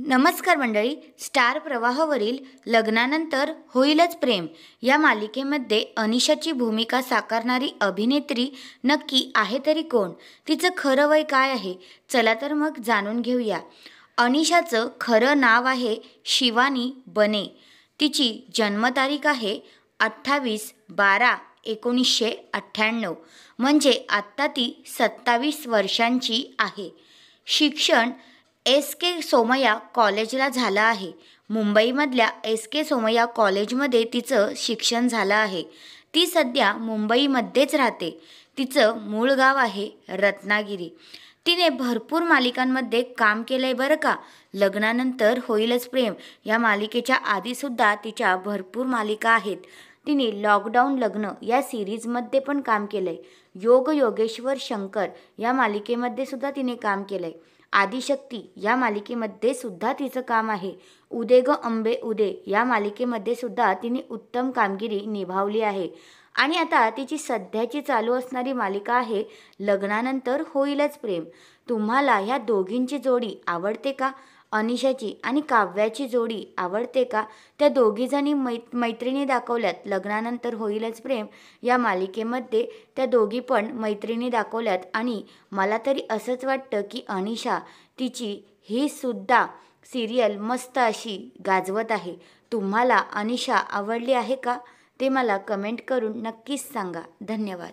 नमस्कार मंडळी. स्टार प्रवाहावरील लग्नानंतर होईलच प्रेम या मालिकेमध्ये अनिशाची भूमिका साकारणारी अभिनेत्री नक्की आहे तरी कोण? तिचं खरं वय काय आहे? चला तर मग जाणून घेऊया. अनिशाचं खरं नाव आहे शिवानी बने. तिची जन्मतारीख आहे 28/12/1998, म्हणजे आत्ता ती 27 वर्षांची आहे. शिक्षण एस.के. सोमय्या कॉलेजला झालं आहे. मुंबईमधल्या एस.के. सोमय्या कॉलेजमध्ये तिचं शिक्षण झालं आहे. ती सध्या मुंबईमध्येच राहते. तिचं मूळ गाव आहे रत्नागिरी. तिने भरपूर मालिकांमध्ये काम केलं आहे बरं का. लग्नानंतर होईलच प्रेम या मालिकेच्या आधीसुद्धा तिच्या भरपूर मालिका आहेत. तिने लॉकडाऊन लग्न या सिरीजमध्ये पण काम केलं आहे. योग योगेश्वर शंकर या मालिकेमध्ये सुद्धा तिने काम केलं आहे. आदिशक्ती या मालिकेमध्ये सुद्धा तिचं काम आहे. उदे ग अंबे उदे या मालिकेमध्ये सुद्धा तिने उत्तम कामगिरी निभावली आहे. आणि आता तिची सध्याची चालू असणारी मालिका आहे लग्नानंतर होईलच प्रेम. तुम्हाला ह्या दोघींची जोडी आवडते का? अनिशाची आणि काव्याची जोडी आवडते का? त्या दोघीजणी मैत्रिणी दाखवल्यात लग्नानंतर होईलच प्रेम या मालिकेमध्ये. त्या दोघी पण मैत्रिणी दाखवल्यात आणि मला तरी असंच वाटतं की अनिशा तिची ही सुद्धा सिरियल मस्त अशी गाजवत आहे. तुम्हाला अनिशा आवडली आहे का? ते मला कमेंट करून नक्कीच सांगा. धन्यवाद.